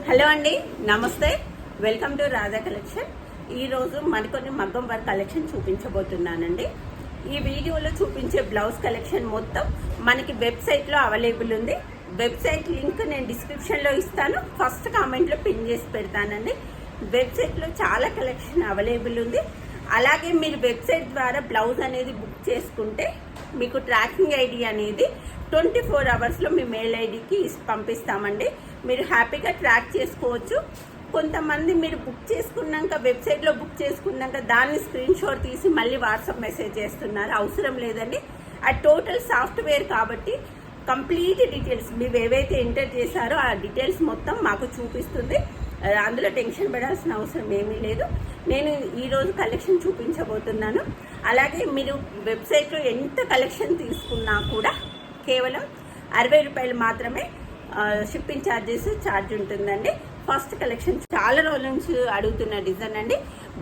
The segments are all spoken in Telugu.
హలో అండి, నమస్తే. Welcome to Radha collection. ఈరోజు మరికొన్ని మగ్గం వర్క్ కలెక్షన్ చూపించబోతున్నానండి. ఈ వీడియోలో చూపించే బ్లౌజ్ కలెక్షన్ మొత్తం మనకి వెబ్సైట్లో అవైలబుల్ ఉంది. వెబ్సైట్ లింక్ నేను డిస్క్రిప్షన్లో ఇస్తాను, ఫస్ట్ కామెంట్లో పిన్ చేసి పెడతానండి. వెబ్సైట్లో చాలా కలెక్షన్ అవైలబుల్ ఉంది. అలాగే మీరు వెబ్సైట్ ద్వారా బ్లౌజ్ అనేది బుక్ చేసుకుంటే మీకు ట్రాకింగ్ ఐడి అనేది 24 అవర్స్లో మీ మెయిల్ ఐడికి పంపిస్తామండి. మీరు హ్యాపీగా ట్రాక్ చేసుకోవచ్చు. కొంతమంది మీరు బుక్ చేసుకున్నాక, వెబ్సైట్లో బుక్ చేసుకున్నాక దాన్ని స్క్రీన్ షాట్ తీసి మళ్ళీ వాట్సాప్ మెసేజ్ చేస్తున్నారు. అవసరం లేదండి. ఆ టోటల్ సాఫ్ట్వేర్ కాబట్టి కంప్లీట్ డీటెయిల్స్ మీరు ఏవైతే ఎంటర్ చేశారో ఆ డీటెయిల్స్ మొత్తం మాకు చూపిస్తుంది. అందులో టెన్షన్ పడాల్సిన అవసరం ఏమీ లేదు. నేను ఈరోజు కలెక్షన్ చూపించబోతున్నాను. అలాగే మీరు వెబ్సైట్లో ఎంత కలెక్షన్ తీసుకున్నా కూడా కేవలం 60 రూపాయలు మాత్రమే షిప్పింగ్ ఛార్జ్ ఉంటుందండి. ఫస్ట్ కలెక్షన్ చాలా రోజుల నుంచి అడుగుతున్న డిజైన్ అండి,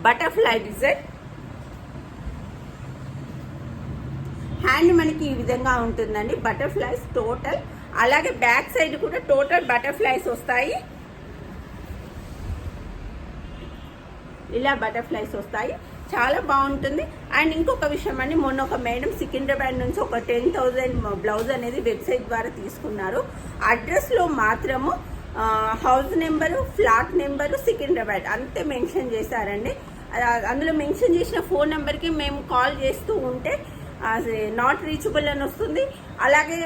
బటర్ఫ్లై డిజైన్. హ్యాండ్ మనకి ఈ విధంగా ఉంటుందండి, బటర్ఫ్లైస్ టోటల్. అలాగే బ్యాక్ సైడ్ కూడా టోటల్ బటర్ఫ్లైస్ వస్తాయి. ఇలా బటర్ఫ్లైస్ వస్తాయి, చాలా బాగుంటుంది. అండ్ ఇంకొక విషయం అండి, మొన్న ఒక మేడం సికింద్రాబాద్ నుంచి ఒక 10,000 బ్లౌజ్ అనేది వెబ్సైట్ ద్వారా తీసుకున్నారు. అడ్రస్లో మాత్రము house number, flat number, Secunderabad అంతే మెన్షన్ చేశారండి. అందులో మెన్షన్ చేసిన ఫోన్ నెంబర్కి మేము కాల్ చేస్తూ ఉంటే నాట్ రీచబుల్ అని వస్తుంది. అలాగే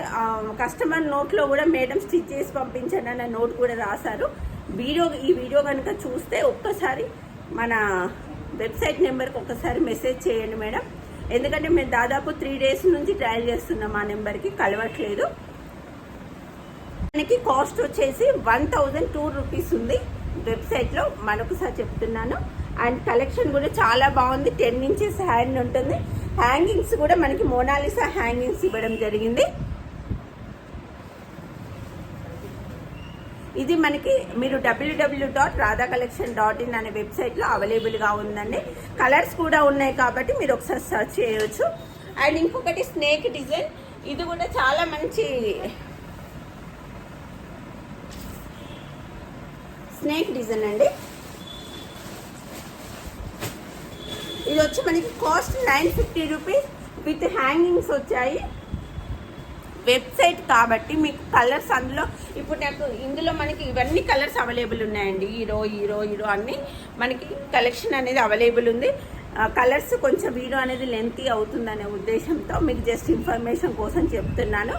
కస్టమర్ నోట్లో కూడా మేడం స్టిచ్ చేసి పంపించండి అన్న నోట్ కూడా రాశారు. ఈ వీడియో కనుక చూస్తే ఒక్కసారి మన వెబ్సైట్ నెంబర్కి ఒకసారి మెసేజ్ చేయండి మేడం. ఎందుకంటే మేము దాదాపు 3 డేస్ నుంచి ట్రయల్ చేస్తున్నాం, ఆ నెంబర్కి కలవట్లేదు. మనకి కాస్ట్ వచ్చేసి 1002 రూపీస్ ఉంది వెబ్సైట్లో, మరొకసారి చెప్తున్నాను. అండ్ కలెక్షన్ కూడా చాలా బాగుంది. 10 ఇంచెస్ హ్యాండ్ ఉంటుంది. హ్యాంగింగ్స్ కూడా మనకి మోనాలిసా హ్యాంగింగ్స్ ఇవ్వడం జరిగింది. ఇది మనకి మీరు www.radhacollection.in అనే వెబ్సైట్లో అవైలబుల్గా ఉందండి. కలర్స్ కూడా ఉన్నాయి కాబట్టి మీరు ఒకసారి సెర్చ్ చేయవచ్చు. అండ్ ఇంకొకటి స్నేక్ డిజైన్, ఇది కూడా చాలా మంచి స్నేక్ డిజైన్ అండి. ఇది వచ్చి మనకి కాస్ట్ 950 రూపీస్ విత్ హ్యాంగింగ్స్ వచ్చాయి. వెబ్సైట్ కాబట్టి మీకు కలర్స్ అందులో ఇప్పుడు నాకు ఇందులో మనకి ఇవన్నీ కలర్స్ అవైలబుల్ ఉన్నాయండి. హీరో అన్నీ మనకి కలెక్షన్ అనేది అవైలబుల్ ఉంది. కలర్స్ కొంచెం వీడియో అనేది లెంతీ అవుతుందనే ఉద్దేశంతో మీకు జస్ట్ ఇన్ఫర్మేషన్ కోసం చెప్తున్నాను.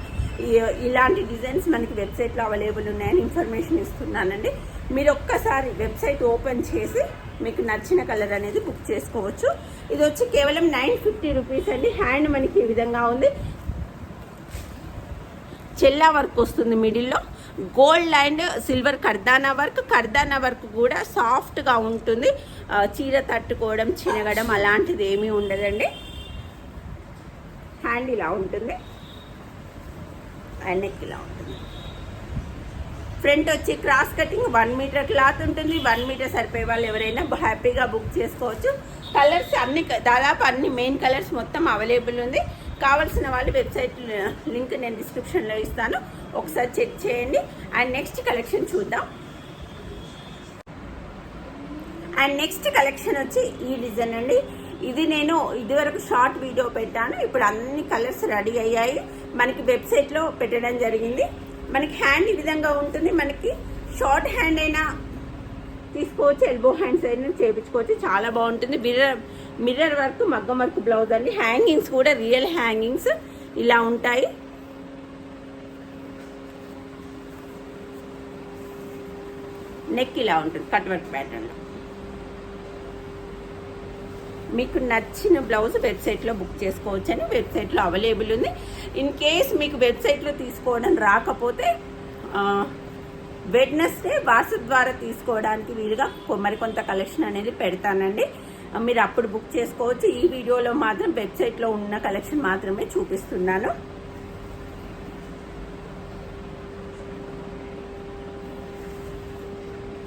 ఇలాంటి డిజైన్స్ మనకి వెబ్సైట్లో అవైలబుల్ ఉన్నాయని ఇన్ఫర్మేషన్ ఇస్తున్నానండి. మీరు ఒక్కసారి వెబ్సైట్ ఓపెన్ చేసి మీకు నచ్చిన కలర్ అనేది బుక్ చేసుకోవచ్చు. ఇది వచ్చి కేవలం 950 రూపీస్ అండి. హ్యాండ్ మనకి ఈ విధంగా ఉంది. చెల్లా వర్క్ వస్తుంది, మిడిల్లో గోల్డ్ అండ్ సిల్వర్ కర్దానా వర్క్ కూడా సాఫ్ట్గా ఉంటుంది. చీర తట్టుకోవడం, చినగడం అలాంటిది ఏమీ ఉండదండి. హ్యాండ్ ఇలా ఉంటుంది అండ్ నెక్ ఇలా ఉంటుంది. ఫ్రంట్ వచ్చి క్రాస్ కటింగ్ 1 మీటర్ క్లాత్ ఉంటుంది. 1 మీటర్ సరిపోయే వాళ్ళు ఎవరైనా హ్యాపీగా బుక్ చేసుకోవచ్చు. కలర్స్ దాదాపు అన్ని మెయిన్ కలర్స్ మొత్తం అవైలబుల్ ఉంది. కావాల్సిన వాళ్ళు వెబ్సైట్ లింక్ నేను డిస్క్రిప్షన్లో ఇస్తాను, ఒకసారి చెక్ చేయండి. అండ్ నెక్స్ట్ కలెక్షన్ చూద్దాం. అండ్ నెక్స్ట్ కలెక్షన్ వచ్చి ఈ డిజైన్ అండి. ఇది నేను ఇదివరకు షార్ట్ వీడియో పెట్టాను, ఇప్పుడు అన్ని కలర్స్ రెడీ అయ్యాయి. మనకి వెబ్సైట్లో పెట్టడం జరిగింది. మనకి హ్యాండ్ ఈ విధంగా ఉంటుంది. మనకి షార్ట్ హ్యాండ్ అయినా తీసుకోవచ్చు, ఎల్బో హ్యాండ్స్ అయినా చేయించుకోవచ్చు. చాలా బాగుంటుంది. మిర్రర్ వర్క్, మగ్గం వర్క్ బ్లౌజ్ అండి. హ్యాంగింగ్స్ కూడా రియల్ హ్యాంగింగ్స్ ఇలా ఉంటాయి. నెక్ ఇలా ఉంటుంది కట్ వర్క్ ప్యాటర్న్లో. మీకు నచ్చిన బ్లౌజ్ వెబ్సైట్లో బుక్ చేసుకోవచ్చు అని వెబ్సైట్లో అవైలబుల్ ఉంది. ఇన్ కేస్ మీకు వెబ్సైట్లో తీసుకోవడం రాకపోతే వెడ్నెస్డే వాట్సాప్ ద్వారా తీసుకోవడానికి వీలుగా మరికొంత కలెక్షన్ అనేది పెడతానండి. మీరు అప్పుడు బుక్ చేసుకోవచ్చు. ఈ వీడియోలో మాత్రం వెబ్సైట్లో ఉన్న కలెక్షన్ మాత్రమే చూపిస్తున్నాను.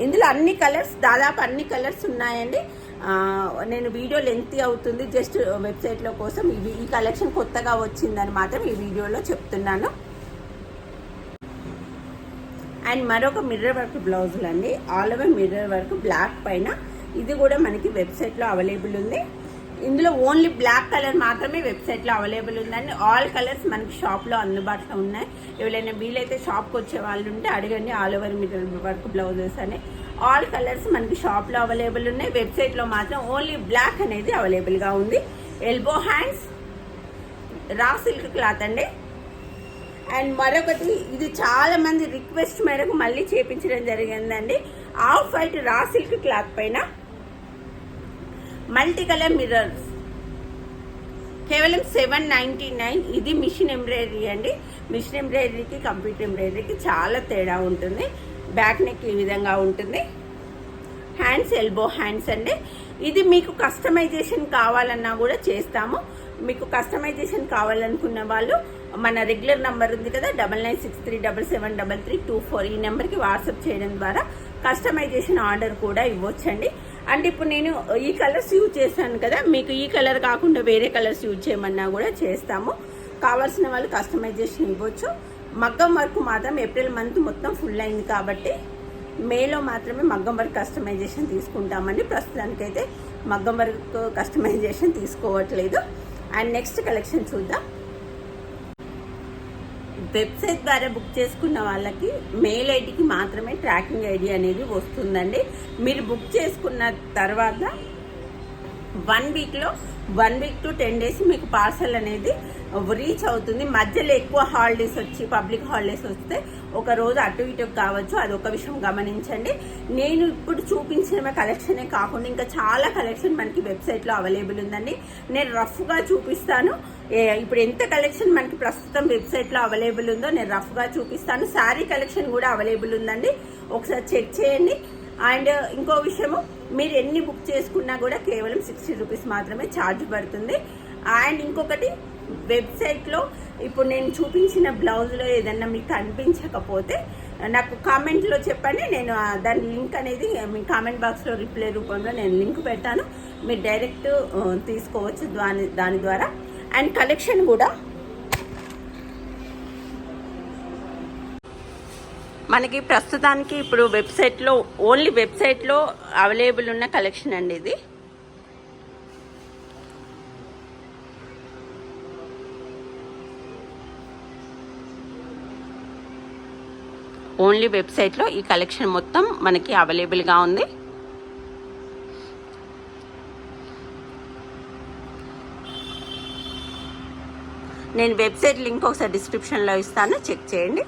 ఇందులో అన్ని కలర్స్, దాదాపు అన్ని కలర్స్ ఉన్నాయండి. నేను వీడియో లెంతీ అవుతుంది, జస్ట్ వెబ్సైట్లో కోసం ఈ కలెక్షన్ కొత్తగా వచ్చిందని మాత్రం ఈ వీడియోలో చెప్తున్నాను. అండ్ మరొక మిర్రర్ వర్క్ బ్లౌజులు అండి, all over mirror work black పైన. ఇది కూడా మనకి వెబ్సైట్లో అవైలబుల్ ఉంది. ఇందులో ఓన్లీ బ్లాక్ కలర్ మాత్రమే వెబ్సైట్లో అవైలబుల్ ఉందండి. ఆల్ కలర్స్ మనకి షాప్లో అందుబాటులో ఉన్నాయి. ఎవరైనా వీలైతే షాప్కి వచ్చే వాళ్ళు ఉంటే అడగండి. All over mirror work blouses అని ఆల్ కలర్స్ మనకి షాప్లో అవైలబుల్ ఉన్నాయి. వెబ్సైట్లో మాత్రం ఓన్లీ బ్లాక్ అనేది అవైలబుల్గా ఉంది. Elbow hands, raw silk cloth అండి. అండ్ మరొకటి, ఇది చాలా మంది రిక్వెస్ట్ మేరకు మళ్ళీ చేపించడం జరిగిందండి. Off white raw silk cloth పైన మల్టీ కలర్ మిర్రర్స్, కేవలం 799. ఇది మిషన్ ఎంబ్రాయిడరీ అండి. మిషన్ ఎంబ్రాయిడరీకి కంప్యూటర్ ఎంబ్రాయిడరీకి చాలా తేడా ఉంటుంది. బ్యాక్ నెక్ ఈ విధంగా ఉంటుంది. హ్యాండ్స్ ఎల్బో హ్యాండ్స్ అండి. ఇది మీకు కస్టమైజేషన్ కావాలన్నా కూడా చేస్తాము. మీకు కస్టమైజేషన్ కావాలనుకున్న వాళ్ళు మన రెగ్యులర్ నెంబర్ ఉంది కదా 9963773324, ఈ నెంబర్కి వాట్సాప్ చేయడం ద్వారా కస్టమైజేషన్ ఆర్డర్ కూడా ఇవ్వచ్చండి. అంటే ఇప్పుడు నేను ఈ కలర్స్ యూజ్ చేశాను కదా, మీకు ఈ కలర్ కాకుండా వేరే కలర్స్ యూజ్ చేయమన్నా కూడా చేస్తాము. కావాల్సిన వాళ్ళు కస్టమైజేషన్ ఇవ్వచ్చు. మగ్గం వర్క్ మాత్రం ఏప్రిల్ మంత్ మొత్తం ఫుల్ అయింది కాబట్టి మేలో మాత్రమే మగ్గం వర్క్ కస్టమైజేషన్ తీసుకుంటామండి. ప్రస్తుతానికైతే మగ్గం వర్క్ కస్టమైజేషన్ తీసుకోవట్లేదు. అండ్ నెక్స్ట్ కలెక్షన్ చూద్దాం. వెబ్సైట్ ద్వారా బుక్ చేసుకున్న వాళ్ళకి మెయిల్ ఐడికి మాత్రమే ట్రాకింగ్ ఐడి అనేది వస్తుందండి. మీరు బుక్ చేసుకున్న తర్వాత 1 వీక్ టు 10 డేస్ మీకు పార్సల్ అనేది రీచ్ అవుతుంది. మధ్యలో ఎక్కువ హాలిడేస్ వచ్చి పబ్లిక్ హాలిడేస్ వస్తే ఒక రోజు అటు ఇటు కావచ్చు, అది ఒక విషయం గమనించండి. నేను ఇప్పుడు చూపించిన కలెక్షనే కాకుండా ఇంకా చాలా కలెక్షన్ మనకి వెబ్సైట్లో అవైలబుల్ ఉందండి. నేను రఫ్గా చూపిస్తాను. ఇప్పుడు ఎంత కలెక్షన్ మనకి ప్రస్తుతం వెబ్సైట్లో అవైలబుల్ ఉందో నేను రఫ్గా చూపిస్తాను. శారీ కలెక్షన్ కూడా అవైలబుల్ ఉందండి, ఒకసారి చెక్ చేయండి. అండ్ ఇంకో విషయము, మీరు ఎన్ని బుక్ చేసుకున్నా కూడా కేవలం 60 రూపీస్ మాత్రమే ఛార్జ్ పడుతుంది. అండ్ ఇంకొకటి, వెబ్సైట్లో ఇప్పుడు నేను చూపించిన బ్లౌజ్లో ఏదన్నా మీకు కనిపించకపోతే నాకు కామెంట్లో చెప్పండి. నేను దాని లింక్ అనేది మీ కామెంట్ బాక్స్లో రిప్లై రూపంలో నేను లింక్ పెడతాను. మీరు డైరెక్ట్ తీసుకోవచ్చు దాని ద్వారా. అండ్ కలెక్షన్ కూడా మనకి ప్రస్తుతానికి ఇప్పుడు వెబ్సైట్లో ఓన్లీ వెబ్సైట్లో అవైలబుల్ ఉన్న కలెక్షన్ అండి ఇది. ఓన్లీ వెబ్సైట్లో ఈ కలెక్షన్ మొత్తం మనకి అవైలబుల్గా ఉంది. నేను వెబ్సైట్ లింక్ ఒకసారి డిస్క్రిప్షన్లో ఇస్తాను, చెక్ చేయండి.